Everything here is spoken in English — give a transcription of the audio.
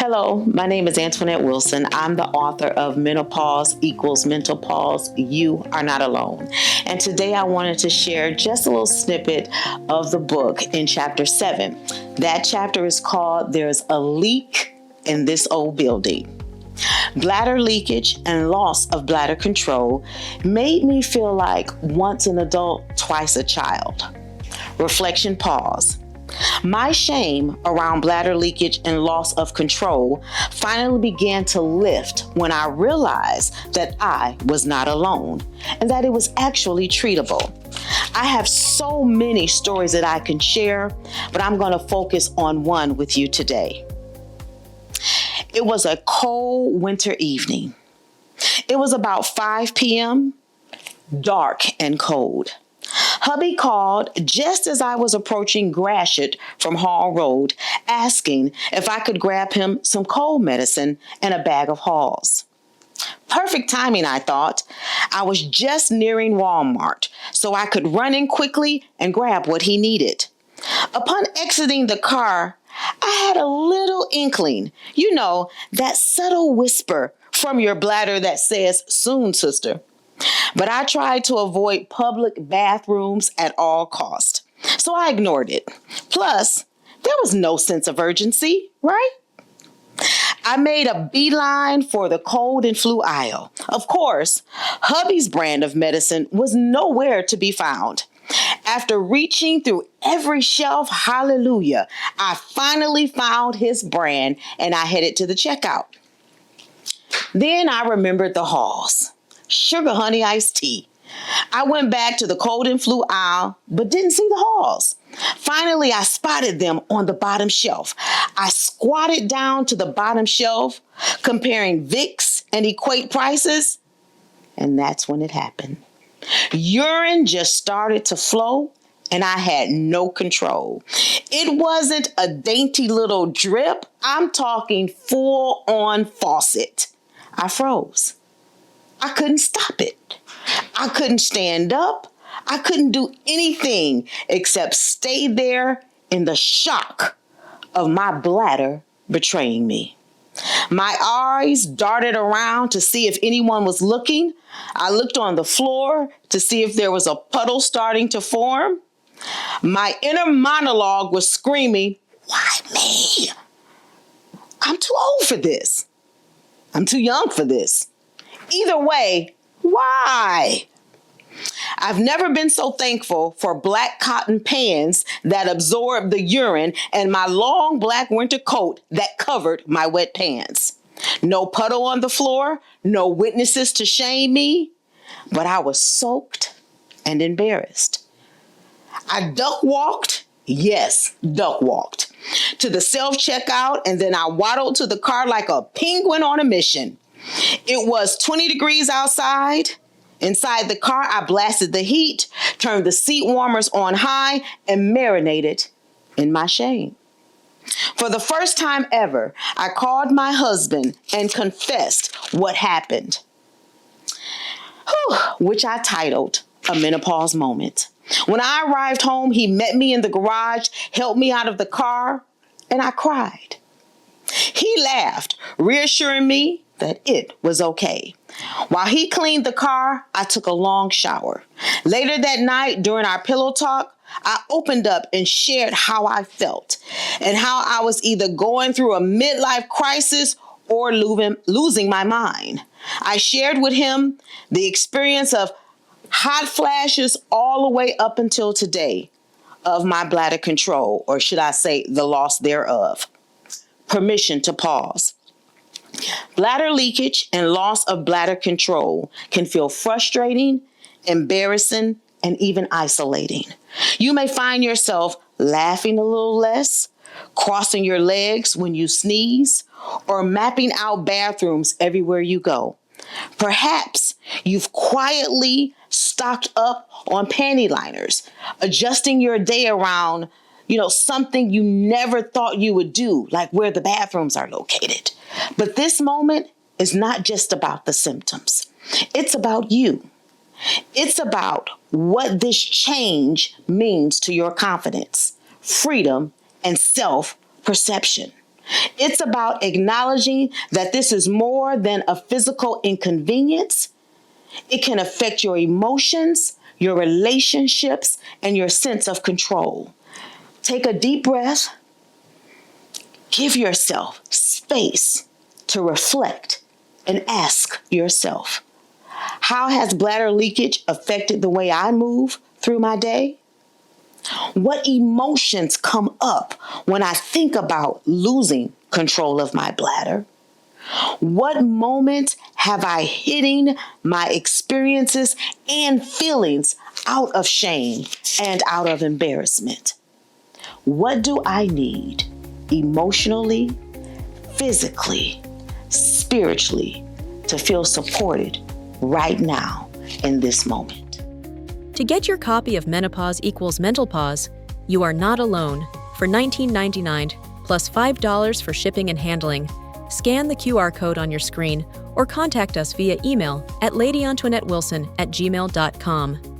Hello, my name is Antoinette Wilson. I'm the author of Menopause equals Mental Pause. You are not alone. And today I wanted to share just a little snippet of the book in chapter 7. That chapter is called There's a Leak in This Old Building. Bladder leakage and loss of bladder control made me feel like once an adult, twice a child. Reflection pause. My shame around bladder leakage and loss of control finally began to lift when I realized that I was not alone and that it was actually treatable. I have so many stories that I can share, but I'm going to focus on one with you today. It was a cold winter evening. It was about 5 p.m., dark and cold. Hubby called just as I was approaching Gratiot from Hall Road, asking if I could grab him some cold medicine and a bag of Halls. Perfect timing, I thought. I was just nearing Walmart, so I could run in quickly and grab what he needed. Upon exiting the car, I had a little inkling, that subtle whisper from your bladder that says, "Soon, sister." But I tried to avoid public bathrooms at all costs, so I ignored it. Plus, there was no sense of urgency, right? I made a beeline for the cold and flu aisle. Of course, hubby's brand of medicine was nowhere to be found. After reaching through every shelf, hallelujah, I finally found his brand and I headed to the checkout. Then I remembered the Halls. Sugar honey iced tea. I went back to the cold and flu aisle, but didn't see the Halls. Finally, I spotted them on the bottom shelf. I squatted down to the bottom shelf, comparing Vicks and Equate prices, and that's when it happened. Urine just started to flow, and I had no control. It wasn't a dainty little drip. I'm talking full-on faucet. I froze. I couldn't stop it. I couldn't stand up. I couldn't do anything except stay there in the shock of my bladder betraying me. My eyes darted around to see if anyone was looking. I looked on the floor to see if there was a puddle starting to form. My inner monologue was screaming, "Why me? I'm too old for this. I'm too young for this. Either way, why?" I've never been so thankful for black cotton pants that absorbed the urine and my long black winter coat that covered my wet pants. No puddle on the floor, no witnesses to shame me, but I was soaked and embarrassed. I duck walked to the self-checkout, and then I waddled to the car like a penguin on a mission. It was 20 degrees outside. Inside the car, I blasted the heat, turned the seat warmers on high, and marinated in my shame. For the first time ever, I called my husband and confessed what happened, which I titled A Menopause Moment. When I arrived home, he met me in the garage, helped me out of the car, and I cried. He laughed, reassuring me that it was okay. While he cleaned the car, I took a long shower. Later that night, during our pillow talk, I opened up and shared how I felt and how I was either going through a midlife crisis or losing my mind. I shared with him the experience of hot flashes all the way up until today of my bladder control, or should I say the loss thereof. Permission to pause. Bladder leakage and loss of bladder control can feel frustrating, embarrassing, and even isolating. You may find yourself laughing a little less, crossing your legs when you sneeze, or mapping out bathrooms everywhere you go. Perhaps you've quietly stocked up on panty liners, adjusting your day around, something you never thought you would do, like where the bathrooms are located. But this moment is not just about the symptoms. It's about you. It's about what this change means to your confidence, freedom, and self-perception. It's about acknowledging that this is more than a physical inconvenience. It can affect your emotions, your relationships, and your sense of control. Take a deep breath. Give yourself space to reflect and ask yourself, how has bladder leakage affected the way I move through my day? What emotions come up when I think about losing control of my bladder? What moments have I hidden my experiences and feelings out of shame and out of embarrassment? What do I need emotionally, physically, spiritually to feel supported right now in this moment? To get your copy of Menopause equals Mentalpause, You Are Not Alone, for $19.99 plus $5 for shipping and handling, scan the QR code on your screen or contact us via email at ladyantoinettewilson@gmail.com.